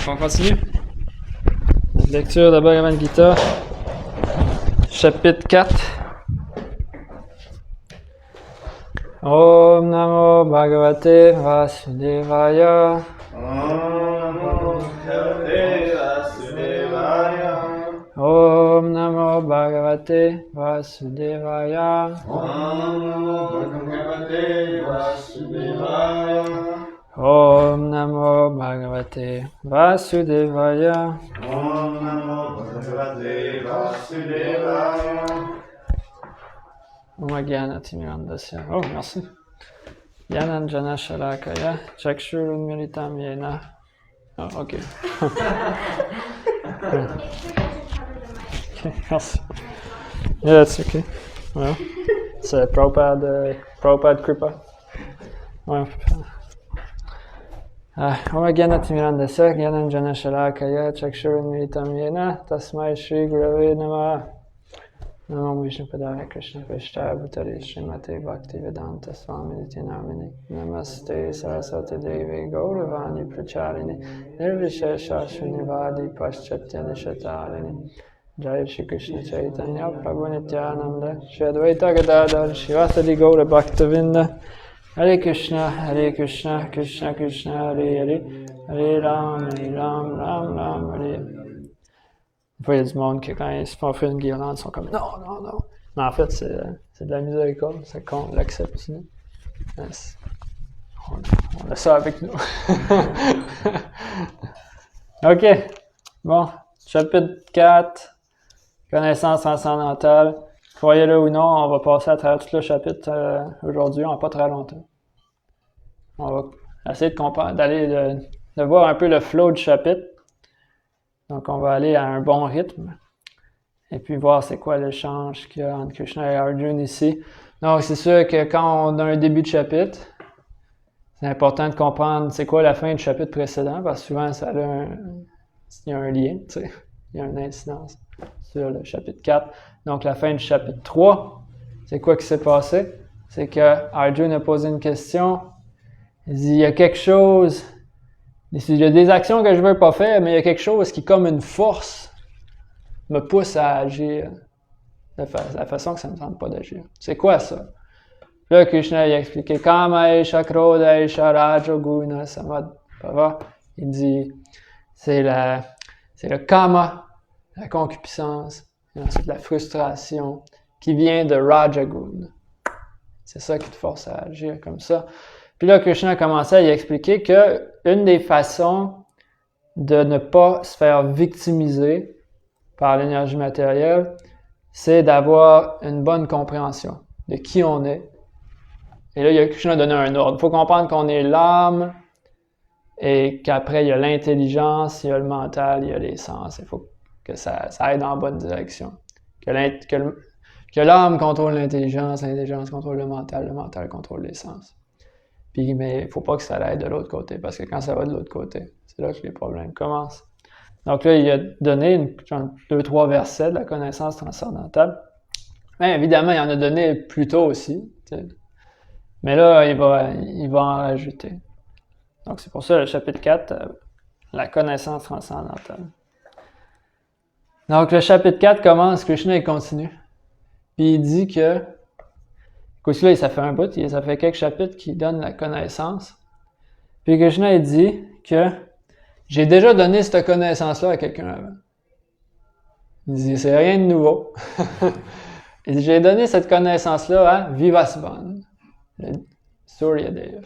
On continue. Lecture de Bhagavad Gita, chapitre 4. Om Namo Bhagavate Vasudevaya. Om Namo Bhagavate Vasudevaya. Om Namo Bhagavate Vasudevaya. Om Namo Bhagavate Vasudevaya. Om Jnana-timirandasya. Oh, merci. Jnananjana Shalakaya Chakshurunmilitam Yena. Oh, ok. Okay, merci. Yeah, that's okay. Well, it's Prabhupada Kripa. Ouais. Om Jnana-timirandasya Jnananjana Shalakaya Chakshurunmilitam Yena Tasmai Shri Gurave Namah. Namo Vishnupadaya Krishna Prishta Bhutale Srimate Bhaktivedanta Swamiti Namini Namaste Saraswati Devi Gauravani Pracharini Nirvishesha Srinivadi Paschatya Nishatalini Jai Shri Krishna Chaitanya Prabhu Nityananda Shri Advaita Gadadhar Shivasadi Gaura Bhaktavinda Hare Krishna, Krishna Krishna, Hare Hare, Hare Ram, Ram Ram, Hare. Des fois, il y a du monde qui, quand ils se font offrir une guirlande, ils sont comme non. Mais en fait, c'est de la miséricorde, c'est qu'on l'accepte. On a ça avec nous. Ok, bon, chapitre 4, connaissance transcendantale. Croyez-le ou non, on va passer à travers tout le chapitre aujourd'hui, on n'a pas très longtemps. On va essayer de comprendre, de voir un peu le flow du chapitre. Donc, on va aller à un bon rythme. Et puis voir c'est quoi l'échange qu'il y a entre Krishna et Arjuna ici. Donc, c'est sûr que quand on a un début de chapitre, c'est important de comprendre c'est quoi la fin du chapitre précédent, parce que souvent, il y a un lien, tu sais, il y a une incidence sur le chapitre 4. Donc, la fin du chapitre 3, c'est quoi qui s'est passé? C'est que Arjuna a posé une question. Il dit, il y a quelque chose, il y a des actions que je veux pas faire, mais il y a quelque chose qui, comme une force, me pousse à agir de la façon que ça ne me tente pas d'agir. C'est quoi ça? Puis là, Krishna il a expliqué, Kama Esha Krodha Esha Raja Guna Samadbhava. Il dit, c'est le Kama, la concupiscence, et ensuite la frustration qui vient de Rajagun. C'est ça qui te force à agir comme ça. Puis là, Krishna a commencé à y expliquer que une des façons de ne pas se faire victimiser par l'énergie matérielle, c'est d'avoir une bonne compréhension de qui on est. Et là, Krishna a donné un ordre. Il faut comprendre qu'on est l'âme et qu'après, il y a l'intelligence, il y a le mental, il y a les sens. Il faut que ça aille dans la bonne direction. Que l'âme contrôle l'intelligence contrôle le mental contrôle les sens. Puis, mais il ne faut pas que ça aille de l'autre côté, parce que quand ça va de l'autre côté, c'est là que les problèmes commencent. Donc là, il a donné 2-3 versets de la connaissance transcendantale. Mais évidemment, il en a donné plus tôt aussi. T'sais. Mais là, il va en rajouter. Donc, c'est pour ça le chapitre 4, la connaissance transcendantale. Donc, le chapitre 4 commence, Krishna, il continue. Puis il dit que, écoute, là, ça fait un bout, ça fait quelques chapitres qui donnent la connaissance. Puis Krishna, il dit que j'ai déjà donné cette connaissance-là à quelqu'un avant. Il dit, c'est rien de nouveau. Il dit, j'ai donné cette connaissance-là à Vivasvan, le Suryadev,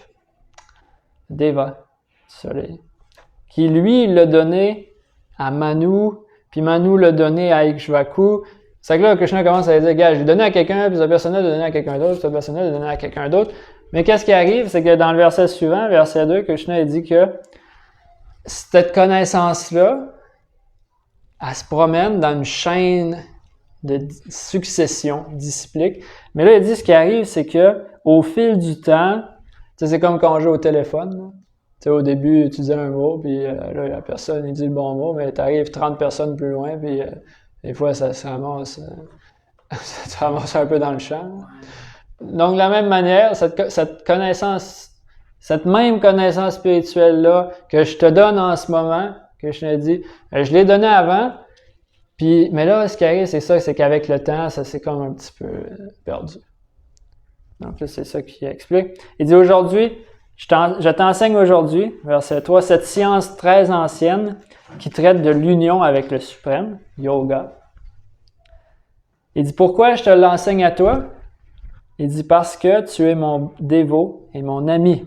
Deva, Soleil, qui lui l'a donné à Manu, puis Manu l'a donné à Ikshvaku. C'est que là, Krishna commence à dire, gars, je l'ai donné à quelqu'un, puis cette personne-là l'a donné à quelqu'un d'autre, puis cette personne-là l'a donné à quelqu'un d'autre. Mais qu'est-ce qui arrive? C'est que dans le verset suivant, verset 2, Krishna dit que cette connaissance-là, elle se promène dans une chaîne de succession disciplique. Mais là, il dit ce qui arrive, c'est que au fil du temps, c'est comme quand on joue au téléphone. Au début, tu dis un mot, puis là, la personne il dit le bon mot, mais tu arrives 30 personnes plus loin, puis des fois, ça se ramasse, ça se ramasse un peu dans le champ. Donc, de la même manière, cette connaissance, cette même connaissance spirituelle-là que je te donne en ce moment, que je te dis, je l'ai donné avant, puis, mais là, ce qui arrive, c'est ça, c'est qu'avec le temps, ça s'est comme un petit peu perdu. Donc là, c'est ça qu'il explique. Il dit aujourd'hui, je t'enseigne aujourd'hui, verset 3, cette science très ancienne qui traite de l'union avec le Suprême, Yoga. Il dit, pourquoi je te l'enseigne à toi? Il dit, parce que tu es mon dévot et mon ami.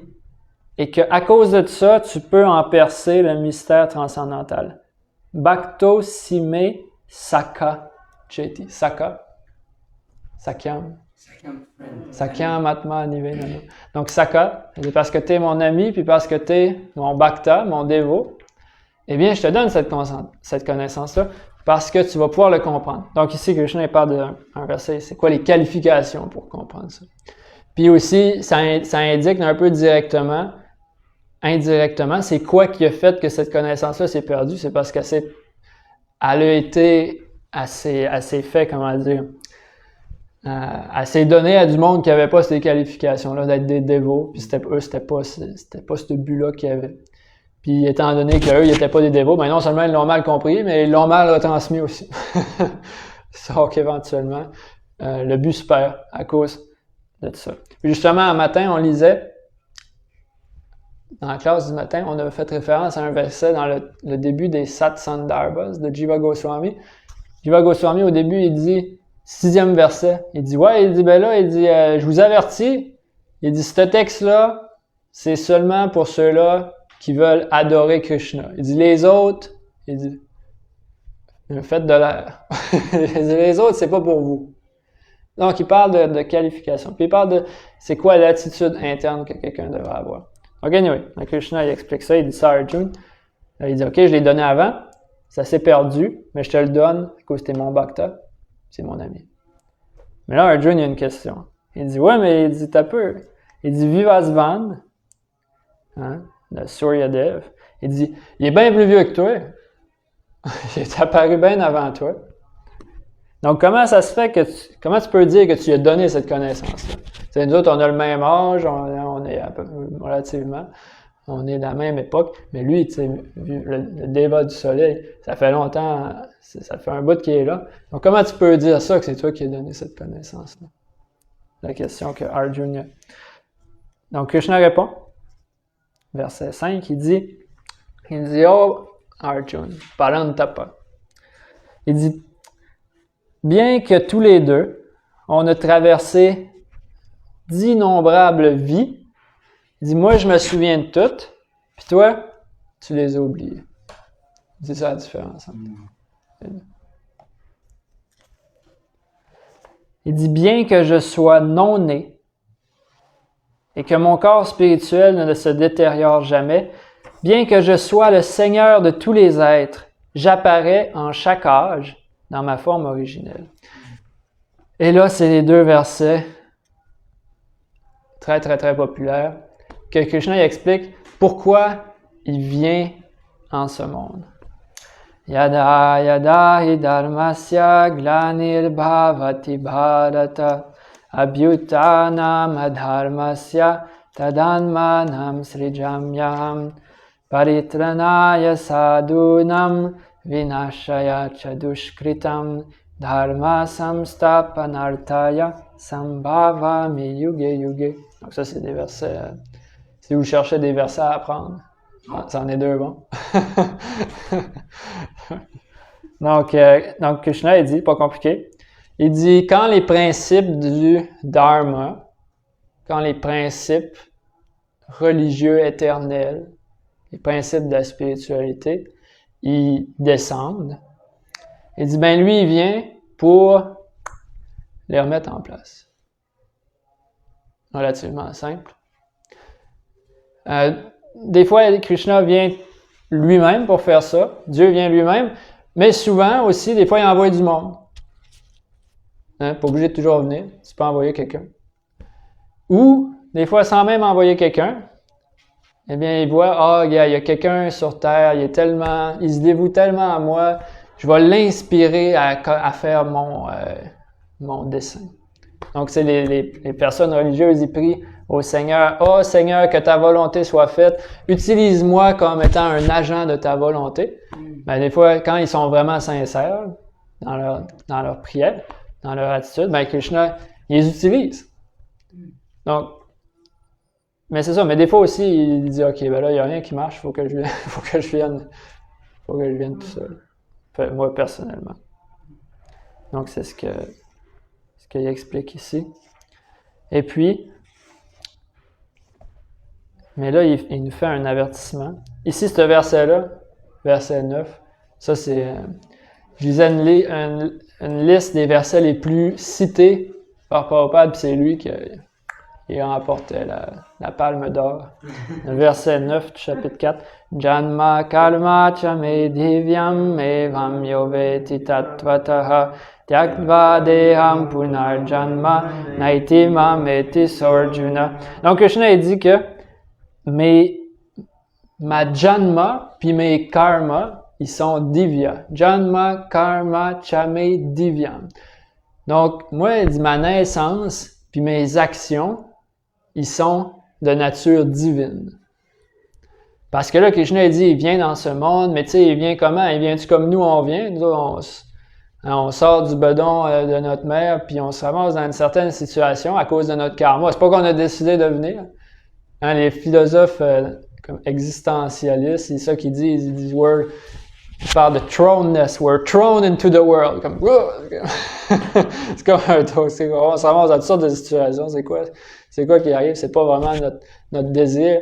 Et qu'à cause de ça, tu peux en percer le mystère transcendantal. Bhakto Sime Saka Cheti. Saka. Sakyam. Sakyam Atma Nivedana. Donc Saka, c'est parce que tu es mon ami, puis parce que tu es mon Bhakta, mon dévot, eh bien, je te donne cette connaissance-là, parce que tu vas pouvoir le comprendre. Donc ici, Krishna parle d'un verset, c'est quoi les qualifications pour comprendre ça? Puis aussi, ça indique un peu indirectement, c'est quoi qui a fait que cette connaissance-là s'est perdue? C'est parce qu'elle a été assez fait, comment dire, elle s'est donnée à du monde qui n'avait pas ces qualifications-là, d'être des dévots, puis c'était pas ce but-là qu'il y avait. Puis étant donné qu'eux, ils n'étaient pas des dévots, ben non seulement ils l'ont mal compris, mais ils l'ont mal retransmis aussi. Donc éventuellement, le but se perd à cause de ça. Puis justement, un matin, on lisait, dans la classe du matin, on a fait référence à un verset dans le début des Satsandarbhas de Jiva Goswami. Jiva Goswami, au début, il dit, 6e verset, il dit, je vous avertis, il dit, ce texte-là, c'est seulement pour ceux-là qui veulent adorer Krishna. Il dit, les autres, il dit, faites de l'air. Il dit, les autres, c'est pas pour vous. Donc, il parle de qualification. Puis il parle de, c'est quoi l'attitude interne que quelqu'un devrait avoir. Donc, anyway, Krishna, il explique ça, il dit ça à Arjuna. Il dit, OK, je l'ai donné avant, ça s'est perdu, mais je te le donne, parce que c'était mon bhakta, c'est mon ami. Mais là, Arjuna, il y a une question. Il dit, ouais, mais il dit, t'as peu. Il dit, Vivasvan, le Suryadev, il dit, il est bien plus vieux que toi. Il est apparu bien avant toi. Donc, comment ça se fait comment tu peux dire que tu lui as donné cette connaissance-là? C'est nous autres, on a le même âge, on est relativement, on est de la même époque, mais lui, tu sais, le Deva du soleil, ça fait longtemps, ça fait un bout qu'il est là. Donc, comment tu peux dire ça, que c'est toi qui as donné cette connaissance-là? La question que Arjuna. Donc, Krishna répond, verset 5, il dit, oh, Arjuna, Parantapa. Il dit, bien que tous les deux, on a traversé d'innombrables vies, il dit, moi, je me souviens de toutes, puis toi, tu les as oubliées. C'est ça la différence. Il dit, bien que je sois non né, et que mon corps spirituel ne se détériore jamais, bien que je sois le Seigneur de tous les êtres, j'apparais en chaque âge dans ma forme originelle. Et là, c'est les deux versets très, très, très populaires que Krishna explique pourquoi il vient en ce monde. Yada yada hi dharmasya glanir bhavati bharata abhyutanam adharmasya tadanmanam srijamyam paritranaya sadhunam vinashaya chadushkritam dharma samstapanartaya sambhavami yuge yuge. Donc ça, c'est des versets... si vous cherchez des versets à apprendre, c'en est deux bons. donc, Krishna, il dit, pas compliqué, il dit, quand les principes du dharma, quand les principes religieux éternels, les principes de la spiritualité, ils descendent, il dit, ben lui, il vient pour les remettre en place. Relativement simple. Des fois, Krishna vient lui-même pour faire ça. Dieu vient lui-même. Mais souvent aussi, des fois, il envoie du monde. Pas obligé de toujours venir. Tu peux envoyer quelqu'un. Ou, des fois, sans même envoyer quelqu'un, eh bien, il voit, il y a quelqu'un sur Terre, il se dévoue tellement à moi, je vais l'inspirer à faire mon dessein. Donc, c'est les personnes religieuses, ils prient au Seigneur, « Oh Seigneur, que ta volonté soit faite, utilise-moi comme étant un agent de ta volonté. » Ben, des fois, quand ils sont vraiment sincères dans leur prière, dans leur attitude, ben Krishna, il les utilise. Donc, mais c'est ça, mais des fois aussi, il dit, « Ok, ben là, il n'y a rien qui marche, il faut que je vienne tout seul. » Enfin, moi, personnellement. Donc, c'est ce qu'il explique ici. Et puis, mais là, il nous fait un avertissement. Ici, ce verset-là, verset 9, ça c'est... je lisais une liste des versets les plus cités par Prabhupada, puis c'est lui qui a remporté la palme d'or. Le verset 9 du chapitre 4. Janma karma cha me divyam evam yoveti tattvataha Tyaktva deham punar janma naiti mameti sorjuna. Donc Krishna il dit que ma janma puis mes karma, ils sont divya. Janma karma chame divyam. Donc moi il dit ma naissance puis mes actions, ils sont de nature divine. Parce que là Krishna il dit il vient dans ce monde, mais tu sais il vient comment? Il vient-tu comme nous on vient? Nous on sort du bedon de notre mère, puis on se ramasse dans une certaine situation à cause de notre karma. C'est pas qu'on a décidé de venir. Les philosophes comme existentialistes, c'est ça qu'ils disent. Ils disent, ils parlent de throneness, we're thrown into the world. Comme, c'est comme un truc. On se ramasse dans toutes sortes de situations. C'est quoi qui arrive? C'est pas vraiment notre désir.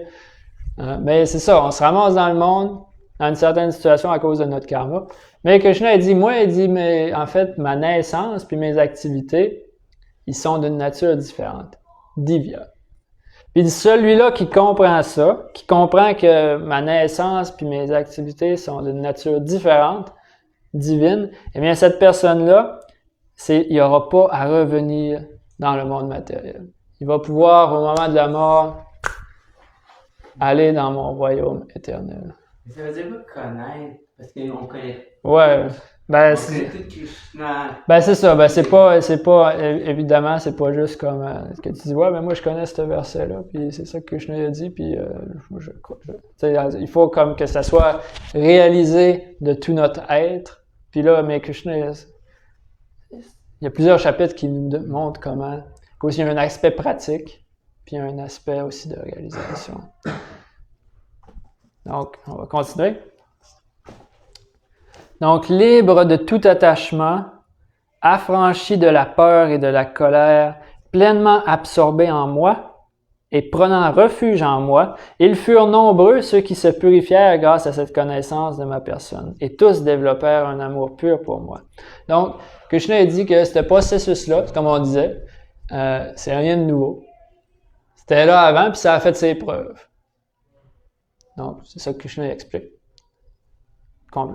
Mais c'est ça, on se ramasse dans le monde, dans une certaine situation à cause de notre karma. Mais Krishna, mais en fait, ma naissance puis mes activités, ils sont d'une nature différente. Divya. Puis celui-là qui comprend ça, qui comprend que ma naissance puis mes activités sont d'une nature différente, divine, eh bien, cette personne-là, il n'y aura pas à revenir dans le monde matériel. Il va pouvoir, au moment de la mort, aller dans mon royaume éternel. Ça veut dire pas connaître, parce qu'on connaît. Ouais. Ben, c'est ça. Ben, c'est pas, évidemment, c'est pas juste comme, que tu dis, ouais, mais moi, je connais ce verset-là, puis c'est ça que Krishna a dit, puis, il faut comme que ça soit réalisé de tout notre être. Puis là, mais Krishna, il y a plusieurs chapitres qui nous montrent comment, qu'aussi il y a un aspect pratique, puis il y a un aspect aussi de réalisation. Donc, on va continuer. Donc, libre de tout attachement, affranchi de la peur et de la colère, pleinement absorbé en moi et prenant refuge en moi, ils furent nombreux ceux qui se purifièrent grâce à cette connaissance de ma personne et tous développèrent un amour pur pour moi. Donc, Krishna a dit que ce processus-là, comme on disait, c'est rien de nouveau. C'était là avant, puis ça a fait ses preuves. Donc, c'est ça que Krishna explique.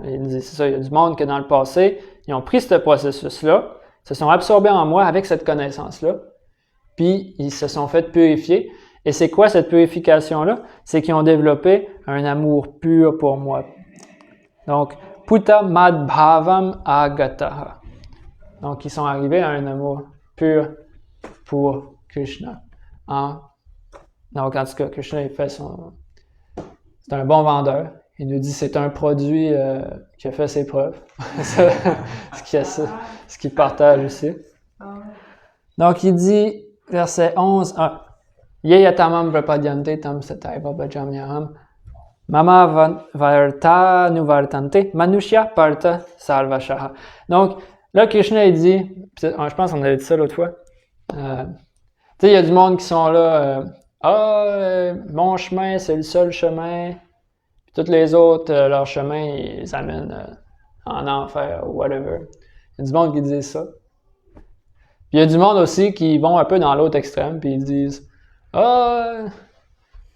Il dit, c'est ça, il y a du monde que dans le passé, ils ont pris ce processus-là, se sont absorbés en moi avec cette connaissance-là, puis ils se sont fait purifier. Et c'est quoi cette purification-là? C'est qu'ils ont développé un amour pur pour moi. Donc, Puta Mad Bhavam Agataha. Donc, ils sont arrivés à un amour pur pour Krishna. Donc, en tout cas, Krishna, il fait c'est un bon vendeur. Il nous dit que c'est un produit qui a fait ses preuves. ce qu'il partage ici. Donc, il dit, verset 11, Ye yatamam prapadyante tam sataiva bhajamyaham mama varta nuvartante manushya parta sarvashaha. Donc, là, Krishna, il dit, je pense qu'on avait dit ça l'autre fois, tu sais, il y a du monde qui sont là, mon chemin, c'est le seul chemin, puis tous les autres, leur chemin, ils les amènent en enfer ou whatever. Il y a du monde qui dit ça. Puis il y a du monde aussi qui vont un peu dans l'autre extrême, puis ils disent,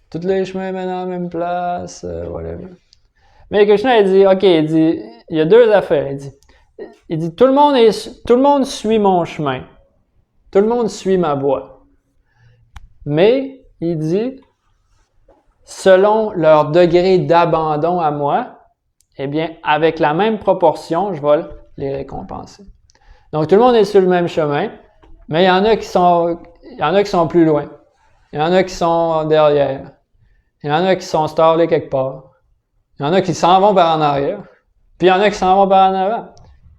tous les chemins mènent à la même place, whatever. Mais Krishna, il y a deux affaires, il dit, tout le monde suit mon chemin. Tout le monde suit ma voie. Mais, il dit, selon leur degré d'abandon à moi, eh bien, avec la même proportion, je vais les récompenser. Donc, tout le monde est sur le même chemin, mais il y en a qui sont plus loin. Il y en a qui sont derrière. Il y en a qui sont stallés quelque part. Il y en a qui s'en vont par en arrière. Puis il y en a qui s'en vont par en avant.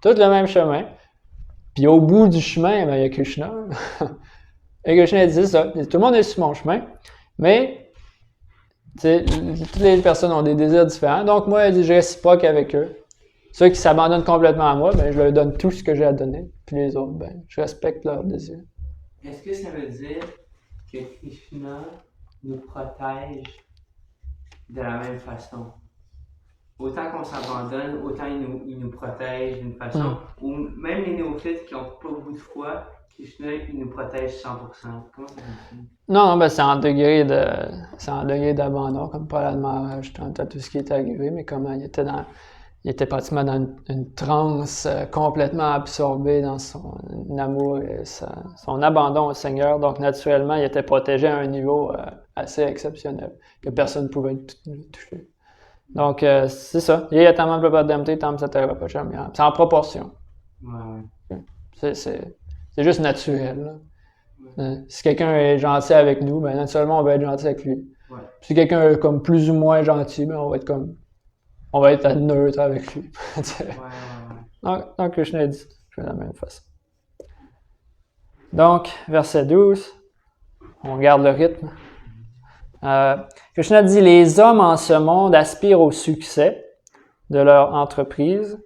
Tout le même chemin. Puis au bout du chemin, il y a Krishna. Et Krishna dit ça. Tout le monde est sur mon chemin. Mais toutes les personnes ont des désirs différents. Donc moi, il dit, je réciproque avec eux. Ceux qui s'abandonnent complètement à moi, je leur donne tout ce que j'ai à donner. Puis les autres, je respecte leurs désirs. Est-ce que ça veut dire que Krishna nous protège de la même façon? Autant qu'on s'abandonne, autant il nous protège d'une façon, ou même les néophytes qui n'ont pas beaucoup de foi, Krishna, il nous protège 100%. Comment ça fonctionne? Non, c'est en degré d'abandon, comme Prahlad Maharaj, tant tout ce qui est arrivé, mais comment il était pratiquement dans une transe complètement absorbé dans son amour et son abandon au Seigneur. Donc, naturellement, il était protégé à un niveau assez exceptionnel, que personne ne pouvait toucher. Donc, c'est ça. C'est en proportion. Ouais. C'est juste naturel. Si quelqu'un est gentil avec nous, naturellement, on va être gentil avec lui. Ouais. Si quelqu'un est comme plus ou moins gentil, on va être neutre avec lui. Donc, Krishna dit, je fais la même façon. Donc, verset 12, on garde le rythme. Krishna dit, les hommes en ce monde aspirent au succès de leur entreprise.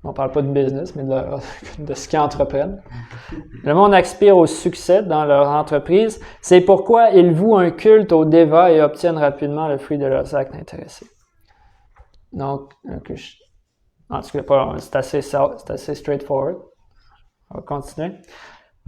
On ne parle pas de business, mais de ce qu'ils entreprennent. Le monde aspire au succès dans leur entreprise. C'est pourquoi ils vouent un culte aux dévas et obtiennent rapidement le fruit de leurs actes intéressés. Donc, en tout cas, c'est assez straightforward. On va continuer.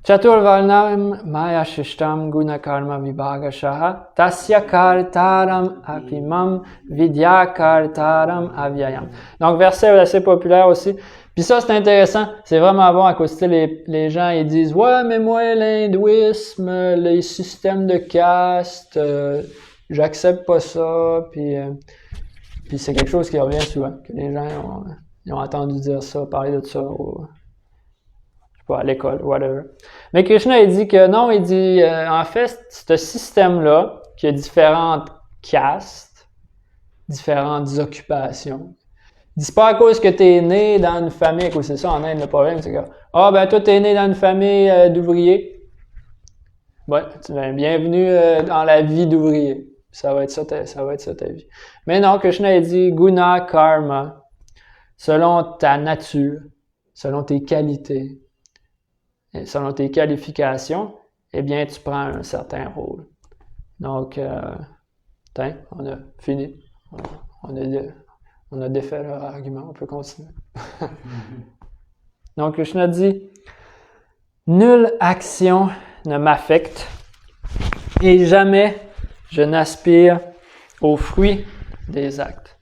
Chaturvarnam maya shishtam guna karma vibhagashaha tasya kartaram apimam vidya kartaram avyayam. Donc, verset assez populaire aussi. Puis ça, c'est intéressant. C'est vraiment bon à cause que les gens, ils disent « Ouais, mais moi, l'hindouisme, les systèmes de caste, j'accepte pas ça. » Puis c'est quelque chose qui revient souvent, que les gens ils ont entendu dire ça, parler de ça, à l'école, whatever. Mais Krishna, il dit que non, il dit, en fait, ce système-là, qui a différentes castes, différentes occupations, il dit, c'est pas à cause que t'es né dans une famille, c'est ça en Inde, le problème, c'est que, toi, t'es né dans une famille d'ouvriers. Bienvenue dans la vie d'ouvrier. Ça va être ça ta vie. Mais non, Krishna, il dit, guna karma, selon ta nature, selon tes qualités, selon tes qualifications, eh bien, tu prends un certain rôle. Donc, on a fini. On a défait leur argument. On peut continuer. Donc, Krishna dit, nulle action ne m'affecte et jamais je n'aspire aux fruits des actes.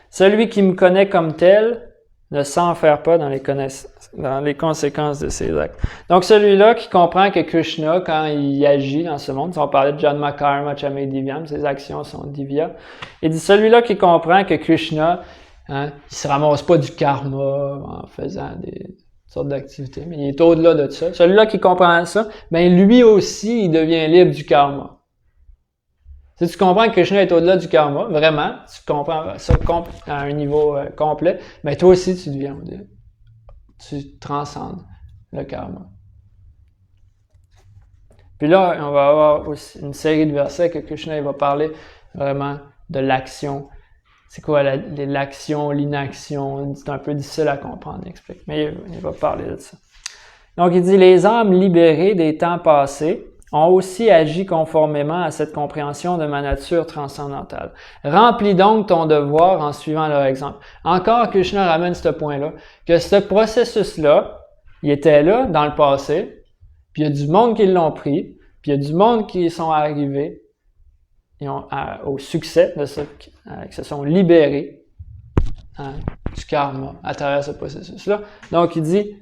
Celui qui me connaît comme tel ne s'enferme pas dans les conséquences de ses actes. Donc, celui-là qui comprend que Krishna, quand il agit dans ce monde, on parlait de Janma Karma Chame Divyam, ses actions sont divya, il dit celui-là qui comprend que Krishna, il se ramasse pas du karma en faisant sortes d'activités, mais il est au-delà de ça. Celui-là qui comprend ça, ben lui aussi, il devient libre du karma. Si tu comprends que Krishna est au-delà du karma, vraiment, tu comprends ça à un niveau complet, mais toi aussi tu deviens au-delà. Tu transcendes le karma. Puis là, on va avoir aussi une série de versets que Krishna il va parler vraiment de l'action. C'est quoi l'action, l'inaction? C'est un peu difficile à comprendre, il explique. Mais il va parler de ça. Donc, il dit, les âmes libérées des temps passés ont aussi agi conformément à cette compréhension de ma nature transcendantale. Remplis donc ton devoir en suivant leur exemple. Encore, Krishna ramène ce point-là, que ce processus-là, il était là dans le passé, puis il y a du monde qui l'ont pris, puis il y a du monde qui sont arrivés au succès de ça, qui se sont libérés du karma à travers ce processus-là. Donc, il dit,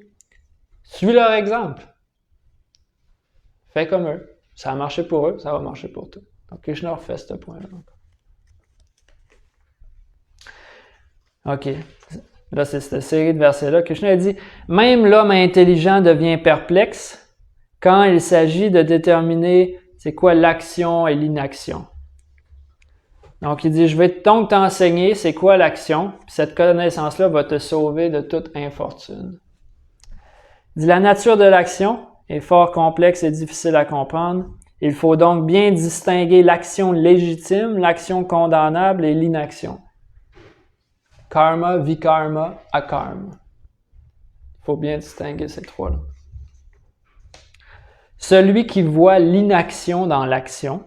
suis leur exemple. Fais comme eux. Ça a marché pour eux, ça va marcher pour toi. Donc, Krishna refait ce point-là. OK. Là, c'est cette série de versets-là. Krishna a dit, « Même l'homme intelligent devient perplexe quand il s'agit de déterminer c'est quoi l'action et l'inaction. » Donc, il dit, « Je vais donc t'enseigner c'est quoi l'action, puis cette connaissance-là va te sauver de toute infortune. » Il dit, « La nature de l'action est fort complexe et difficile à comprendre. Il faut donc bien distinguer l'action légitime, l'action condamnable et l'inaction. Karma, vikarma, akarma. Il faut bien distinguer ces trois-là. Celui qui voit l'inaction dans l'action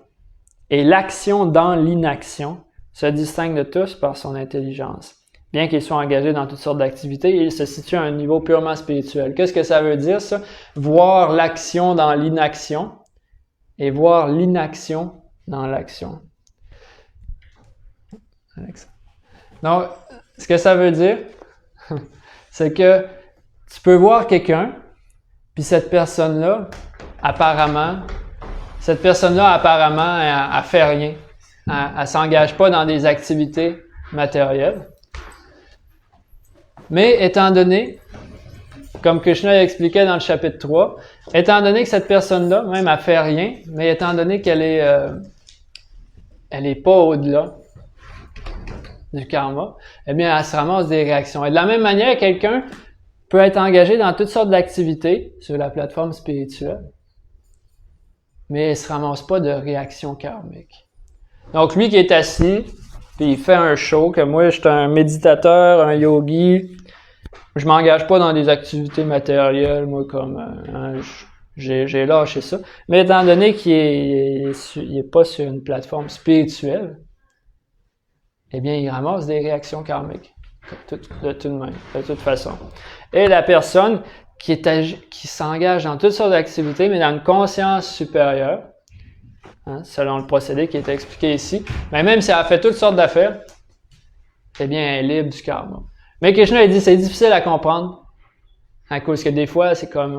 et l'action dans l'inaction se distingue de tous par son intelligence. Bien qu'il soit engagé dans toutes sortes d'activités, il se situe à un niveau purement spirituel. Qu'est-ce que ça veut dire, ça? Voir l'action dans l'inaction et voir l'inaction dans l'action. Donc, ce que ça veut dire, c'est que tu peux voir quelqu'un, puis cette personne-là, apparemment, elle fait rien. Elle s'engage pas dans des activités matérielles. Mais étant donné, comme Krishna expliquait dans le chapitre 3, étant donné que cette personne-là, même, elle fait rien, mais étant donné qu'elle est pas au-delà du karma, eh bien, elle se ramasse des réactions. Et de la même manière, quelqu'un peut être engagé dans toutes sortes d'activités sur la plateforme spirituelle, mais il se ramasse pas de réaction karmique. Donc, lui qui est assis, puis il fait un show, que moi, je suis un méditateur, un yogi, je m'engage pas dans des activités matérielles, moi, comme j'ai lâché ça. Mais étant donné qu'il est pas sur une plateforme spirituelle, eh bien, il ramasse des réactions karmiques. De toute façon. Et la personne qui s'engage dans toutes sortes d'activités, mais dans une conscience supérieure, selon le procédé qui est expliqué ici, mais même si elle a fait toutes sortes d'affaires, eh bien, elle est libre du karma. Mais Krishna, il dit, c'est difficile à comprendre, à cause que des fois, c'est comme,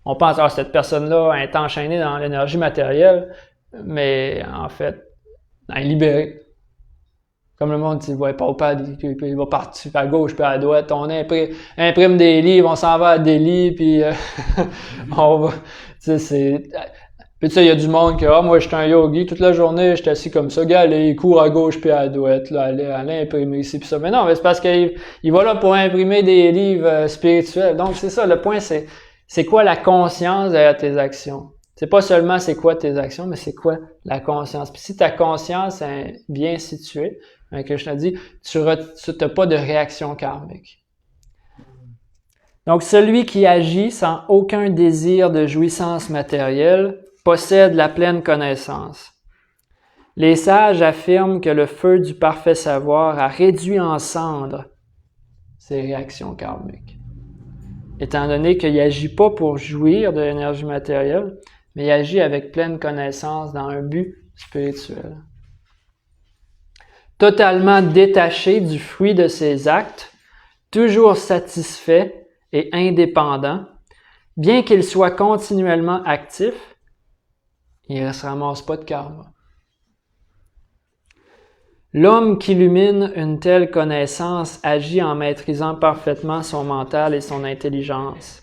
on pense, cette personne-là est enchaînée dans l'énergie matérielle, mais en fait, elle est libérée. Comme le monde, il va il va partir à gauche puis à droite, on imprime des livres, on s'en va à Delhi, puis on va, puis tu sais, il y a du monde qui, moi, je suis un yogi, toute la journée, je suis assis comme ça, gars, il court à gauche puis à droite, là, aller imprimer ici puis ça. Mais non, mais c'est parce qu'il va là pour imprimer des livres spirituels. Donc, c'est ça, le point, c'est quoi la conscience derrière tes actions? C'est pas seulement c'est quoi tes actions, mais c'est quoi la conscience. Puis si ta conscience est bien située, Krishna dit, tu n'as pas de réaction karmique. Donc, celui qui agit sans aucun désir de jouissance matérielle possède la pleine connaissance. Les sages affirment que le feu du parfait savoir a réduit en cendres ces réactions karmiques. Étant donné qu'il n'agit pas pour jouir de l'énergie matérielle, mais il agit avec pleine connaissance dans un but spirituel. Totalement détaché du fruit de ses actes, toujours satisfait et indépendant, bien qu'il soit continuellement actif, il ne se ramasse pas de karma. L'homme qui illumine une telle connaissance agit en maîtrisant parfaitement son mental et son intelligence.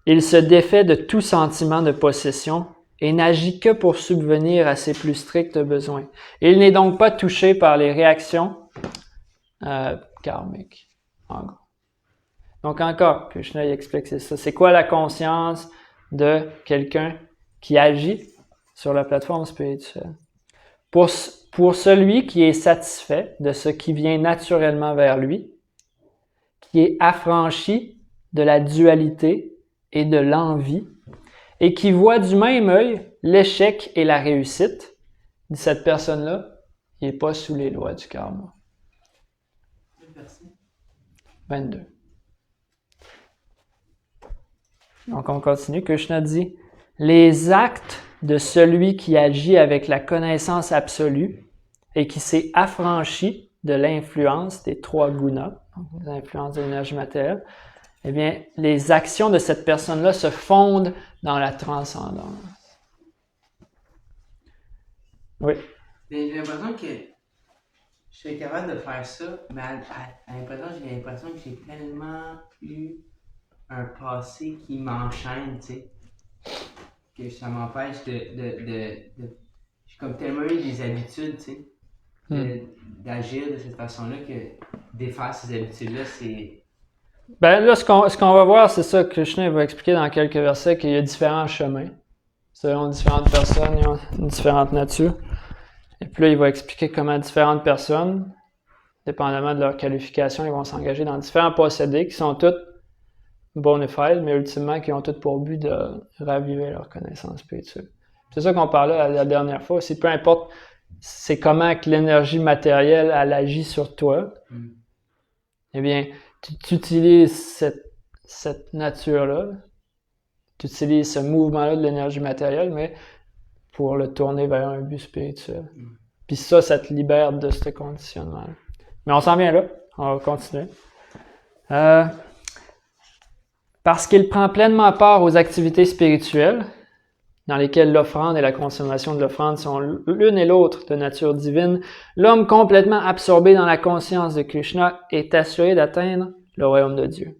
Il se défait de tout sentiment de possession et n'agit que pour subvenir à ses plus stricts besoins. Il n'est donc pas touché par les réactions karmiques, en gros. Donc encore, Krishna il explique c'est ça. C'est quoi la conscience de quelqu'un qui agit sur la plateforme spirituelle? Pour celui qui est satisfait de ce qui vient naturellement vers lui, qui est affranchi de la dualité et de l'envie, et qui voit du même œil l'échec et la réussite, cette personne-là, il n'est pas sous les lois du karma. 22. Donc on continue. Krishna dit, « Les actes de celui qui agit avec la connaissance absolue et qui s'est affranchi de l'influence des 3 gunas, l'influence de l'énergie matérielle, eh bien, les actions de cette personne-là se fondent dans la transcendance. » Oui. J'ai l'impression que je suis capable de faire ça, mais j'ai l'impression que j'ai tellement eu un passé qui m'enchaîne, tu sais, que ça m'empêche j'ai comme tellement eu des habitudes, tu sais, d'agir de cette façon-là que défaire ces habitudes-là, c'est... Ben là, ce qu'on va voir, c'est ça que Krishna va expliquer dans quelques versets, qu'il y a différents chemins. Selon différentes personnes, ils ont une différente nature. Et puis là, il va expliquer comment différentes personnes, dépendamment de leur qualification, ils vont s'engager dans différents procédés qui sont tous bona fide, mais ultimement qui ont tous pour but de raviver leur connaissance spirituelle. C'est ça qu'on parlait la dernière fois aussi. Peu importe c'est comment que l'énergie matérielle elle agit sur toi, eh bien, tu utilises cette nature-là, tu utilises ce mouvement-là de l'énergie matérielle, mais pour le tourner vers un but spirituel. Puis ça te libère de ce conditionnement-là. Mais on s'en vient là, on va continuer. Parce qu'il prend pleinement part aux activités spirituelles, dans lesquelles l'offrande et la consommation de l'offrande sont l'une et l'autre de nature divine, l'homme complètement absorbé dans la conscience de Krishna est assuré d'atteindre le royaume de Dieu.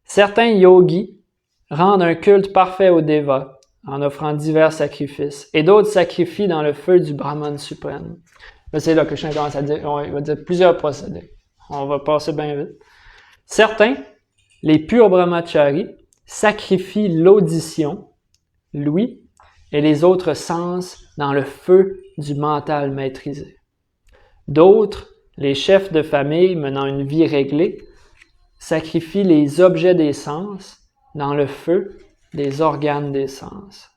Certains yogis rendent un culte parfait aux dévas en offrant divers sacrifices, et d'autres sacrifient dans le feu du Brahman suprême. Là, c'est là que Krishna commence à dire, il va dire plusieurs procédés. On va passer bien vite. Certains, les purs brahmacharis, sacrifient l'audition, l'ouïe et les autres sens dans le feu du mental maîtrisé. D'autres, les chefs de famille menant une vie réglée, sacrifient les objets des sens dans le feu des organes des sens.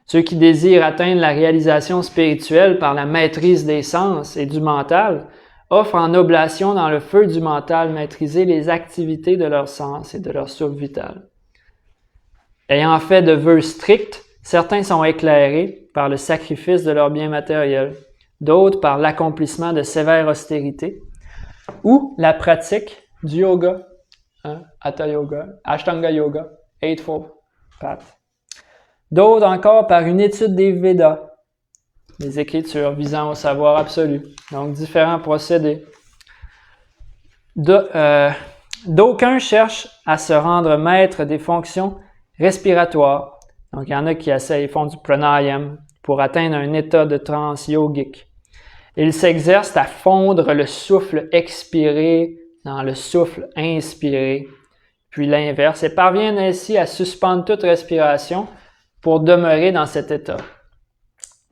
Ceux qui désirent atteindre la réalisation spirituelle par la maîtrise des sens et du mental offrent en oblation dans le feu du mental maîtrisé les activités de leurs sens et de leur souffle vital. Ayant fait de vœux stricts, certains sont éclairés par le sacrifice de leurs biens matériels, d'autres par l'accomplissement de sévères austérités ou la pratique du yoga, Hatha Yoga, Ashtanga Yoga, Eightfold Path. D'autres encore par une étude des Védas, des écritures visant au savoir absolu, donc différents procédés. D'aucuns cherchent à se rendre maître des fonctions respiratoires. Donc, il y en a qui essayent, ils font du pranayam pour atteindre un état de transe yogique. Ils s'exercent à fondre le souffle expiré dans le souffle inspiré, puis l'inverse, et parviennent ainsi à suspendre toute respiration pour demeurer dans cet état.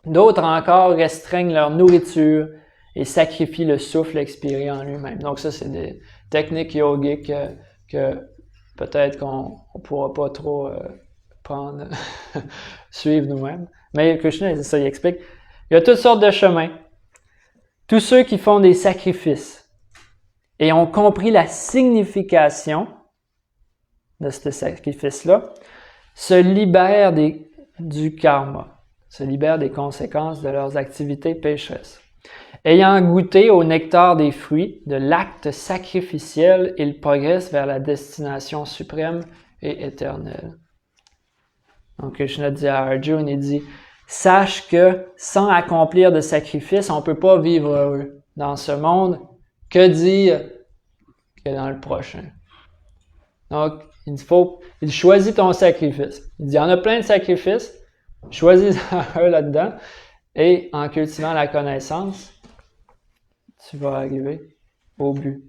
D'autres encore restreignent leur nourriture et sacrifient le souffle expiré en lui-même. Donc ça, c'est des techniques yogiques que peut-être qu'on ne pourra pas trop prendre, suivre nous-mêmes. Mais Krishna, c'est ça, il explique. Il y a toutes sortes de chemins. Tous ceux qui font des sacrifices et ont compris la signification de ce sacrifice-là se libèrent du karma, se libèrent des conséquences de leurs activités pécheresses. Ayant goûté au nectar des fruits de l'acte sacrificiel, ils progressent vers la destination suprême et éternelle. Donc Krishna dit à Arjuna, il dit, sache que sans accomplir de sacrifice, on ne peut pas vivre heureux dans ce monde. Que dire que dans le prochain? Donc, il choisit ton sacrifice. Il dit, il y en a plein de sacrifices, choisis un là-dedans, et en cultivant la connaissance, tu vas arriver au but.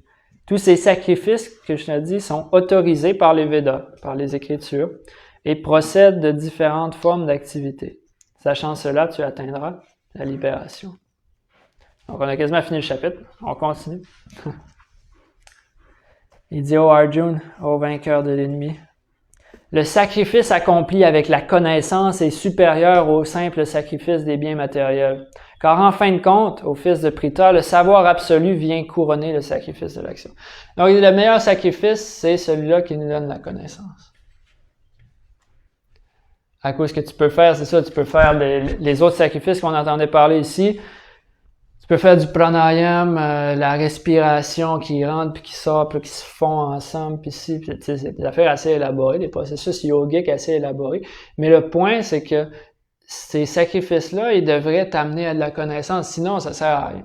Tous ces sacrifices que je te dis sont autorisés par les Védas, par les Écritures, et procèdent de différentes formes d'activité. Sachant cela, tu atteindras la libération. Donc, on a quasiment fini le chapitre. On continue. Il dit au Arjuna, au vainqueur de l'ennemi, le sacrifice accompli avec la connaissance est supérieur au simple sacrifice des biens matériels. Car en fin de compte, au fils de Pritha, le savoir absolu vient couronner le sacrifice de l'action. Donc, le meilleur sacrifice, c'est celui-là qui nous donne la connaissance. À cause que tu peux faire, c'est ça, tu peux faire les autres sacrifices qu'on entendait parler ici. Tu peux faire du pranayam, la respiration qui rentre puis qui sort puis qui se fond ensemble puis ci, puis c'est des affaires assez élaborées, des processus yogiques assez élaborés. Mais le point, c'est que ces sacrifices-là, ils devraient t'amener à de la connaissance, sinon ça sert à rien.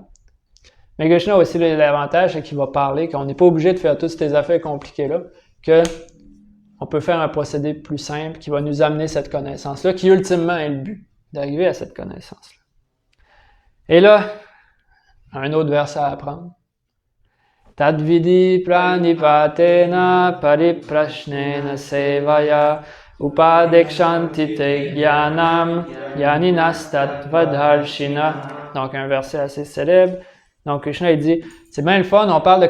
Mais Krishna a aussi l'avantage, c'est qu'il va parler qu'on n'est pas obligé de faire toutes ces affaires compliquées-là, que on peut faire un procédé plus simple qui va nous amener cette connaissance-là, qui ultimement est le but, d'arriver à cette connaissance-là. Et là, un autre verset à apprendre. Tadvidi pranipatena pariprashnena sevaya upadekshanti te jnanam yaninas tatvadharshina. Donc, un verset assez célèbre. Donc, Krishna, il dit, c'est bien le fun, on parle de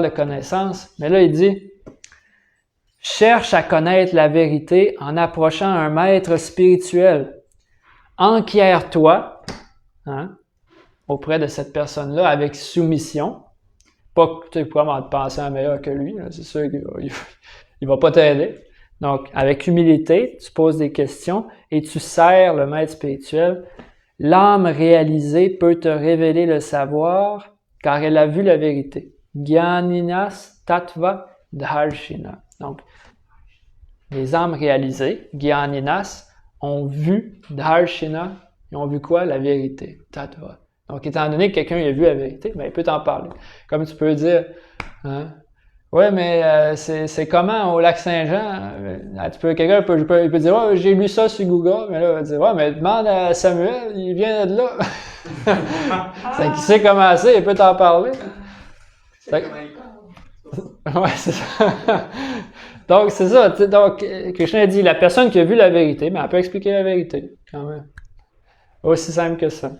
connaissance, mais là, il dit, cherche à connaître la vérité en approchant un maître spirituel. Enquière-toi, auprès de cette personne-là avec soumission. Pas que tu pourras te penser un meilleur que lui, c'est sûr qu'il va pas t'aider. Donc, avec humilité, tu poses des questions et tu sers le maître spirituel. L'âme réalisée peut te révéler le savoir car elle a vu la vérité. Gyaninas tattva dharshina. Donc, les âmes réalisées, Gyaninas, ont vu dharshina. Ils ont vu quoi? La vérité. Tattva. Donc, étant donné que quelqu'un a vu la vérité, ben, il peut t'en parler. Comme tu peux dire, ouais, mais c'est comment au lac Saint-Jean? Quelqu'un peut dire, ouais, j'ai lu ça sur Google, mais là, il va dire, ouais, mais demande à Samuel, il vient de là. C'est qu'il sait comment c'est, il peut t'en parler. Ouais, c'est ça. Donc, c'est ça. Donc, Krishna dit, la personne qui a vu la vérité, mais elle peut expliquer la vérité, quand même. Aussi simple que ça.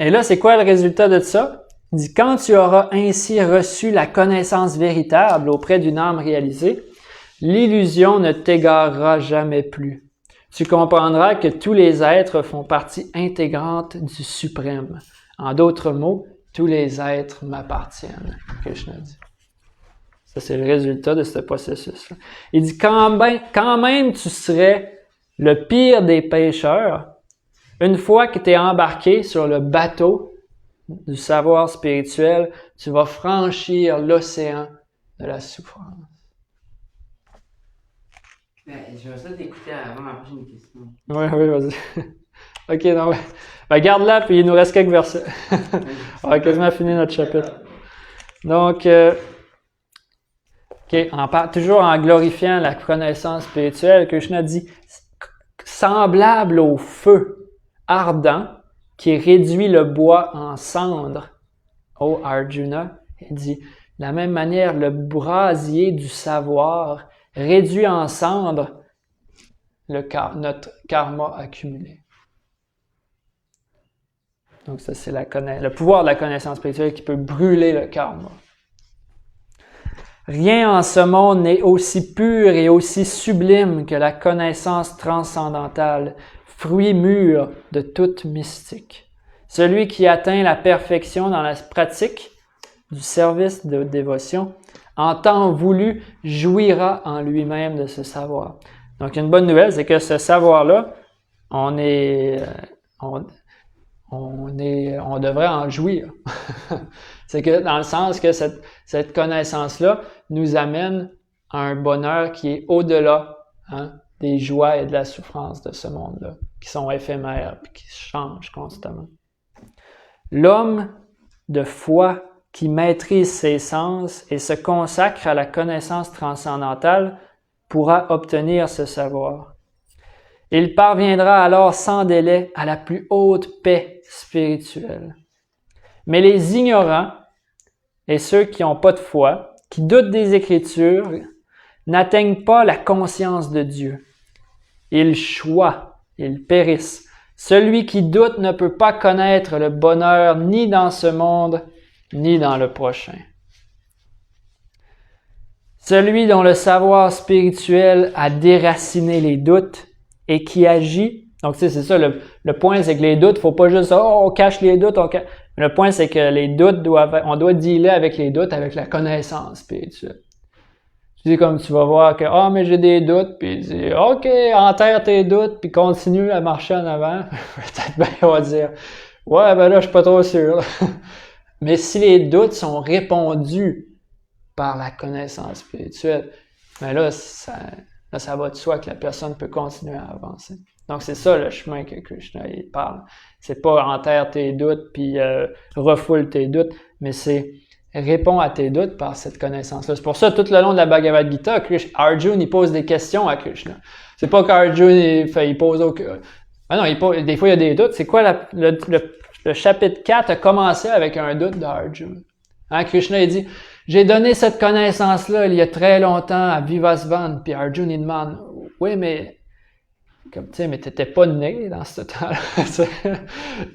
Et là, c'est quoi le résultat de ça? Il dit, quand tu auras ainsi reçu la connaissance véritable auprès d'une âme réalisée, l'illusion ne t'égarera jamais plus. Tu comprendras que tous les êtres font partie intégrante du suprême. En d'autres mots, tous les êtres m'appartiennent, Krishna dit. Ça, c'est le résultat de ce processus-là. Il dit, quand même tu serais le pire des pécheurs, une fois que tu es embarqué sur le bateau du savoir spirituel, tu vas franchir l'océan de la souffrance. J'aimerais ça t'écouter avant ma prochaine question. Oui, vas-y. OK, non, ben, garde-la, puis il nous reste quelques versets. On a quasiment fini notre chapitre. Donc, on parle toujours en glorifiant la connaissance spirituelle. Krishna dit, semblable au feu ardent qui réduit le bois en cendres. Ô Arjuna, il dit, de la même manière, le brasier du savoir réduit en cendres notre karma accumulé. Donc ça, c'est le pouvoir de la connaissance spirituelle qui peut brûler le karma. Rien en ce monde n'est aussi pur et aussi sublime que la connaissance transcendantale, fruit mûr de toute mystique. Celui qui atteint la perfection dans la pratique du service de dévotion, en temps voulu, jouira en lui-même de ce savoir. Donc, une bonne nouvelle, c'est que ce savoir-là, on devrait en jouir. C'est que dans le sens que cette connaissance-là nous amène à un bonheur qui est au-delà des joies et de la souffrance de ce monde-là, qui sont éphémères et qui changent constamment. L'homme de foi qui maîtrise ses sens et se consacre à la connaissance transcendantale pourra obtenir ce savoir. Il parviendra alors sans délai à la plus haute paix spirituelle. Mais les ignorants et ceux qui n'ont pas de foi, qui doutent des Écritures, n'atteignent pas la conscience de Dieu. Ils choient, ils périssent. Celui qui doute ne peut pas connaître le bonheur ni dans ce monde, ni dans le prochain. Celui dont le savoir spirituel a déraciné les doutes et qui agit. Donc, tu sais, c'est ça, le point, c'est que les doutes, faut pas juste, on cache les doutes, Le point, c'est que les doutes on doit dealer avec les doutes avec la connaissance spirituelle. Tu sais, comme tu vas voir que, mais j'ai des doutes, puis tu dis, OK, enterre tes doutes, puis continue à marcher en avant. Peut-être bien, on va dire, ouais, ben là, je suis pas trop sûr. Mais si les doutes sont répondus par la connaissance spirituelle, ben là, ça va de soi que la personne peut continuer à avancer. Donc, c'est ça le chemin que Krishna il parle. C'est pas enterre tes doutes puis refoule tes doutes, mais c'est réponds à tes doutes par cette connaissance-là. C'est pour ça, tout le long de la Bhagavad Gita, Arjuna, il pose des questions à Krishna. C'est pas qu'Arjuna, il pose aucun... Ah non, des fois, il y a des doutes. C'est quoi le chapitre 4 a commencé avec un doute d'Arjuna. Hein, Krishna, il dit, j'ai donné cette connaissance-là il y a très longtemps à Vivasvan, puis Arjuna, il demande, oui, mais comme tu sais, mais t'étais pas né dans ce temps-là.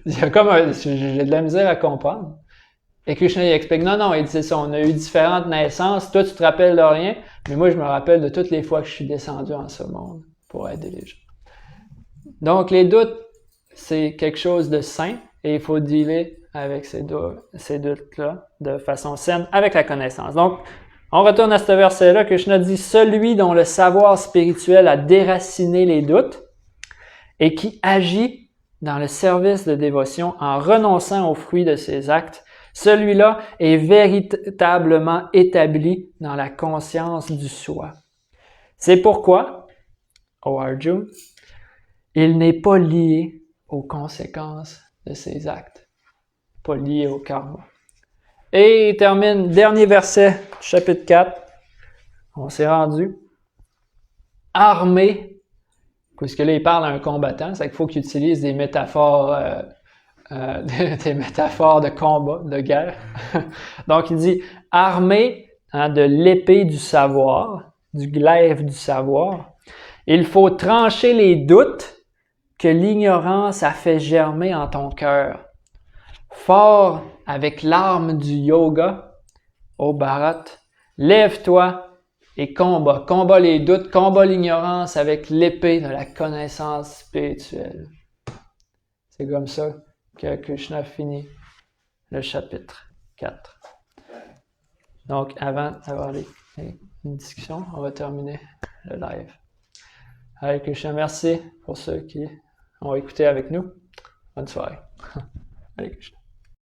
Il y a comme j'ai de la misère à comprendre. Et Krishna, il explique, non, il dit, c'est ça, on a eu différentes naissances, toi, tu te rappelles de rien, mais moi, je me rappelle de toutes les fois que je suis descendu en ce monde pour aider les gens. Donc, les doutes, c'est quelque chose de sain, et il faut dealer avec ces doutes-là de façon saine, avec la connaissance. Donc, on retourne à ce verset-là, Krishna dit, celui dont le savoir spirituel a déraciné les doutes et qui agit dans le service de dévotion en renonçant aux fruits de ses actes, celui-là est véritablement établi dans la conscience du soi. C'est pourquoi, ô Arjuna, il n'est pas lié aux conséquences de ses actes, pas lié au karma. Et il termine, dernier verset, chapitre 4, on s'est rendu, armé, parce que là il parle à un combattant, c'est qu'il faut qu'il utilise des métaphores de combat, de guerre. Donc, il dit « armé de l'épée du savoir, du glaive du savoir, il faut trancher les doutes que l'ignorance a fait germer en ton cœur. Fort avec l'arme du yoga, ô Bharat, lève-toi et combat les doutes, combat l'ignorance avec l'épée de la connaissance spirituelle. » C'est comme ça que Krishna finit le chapitre 4. Donc, avant d'avoir une discussion, on va terminer le live. Hare Krishna, merci pour ceux qui ont écouté avec nous. Bonne soirée. Hare Krishna.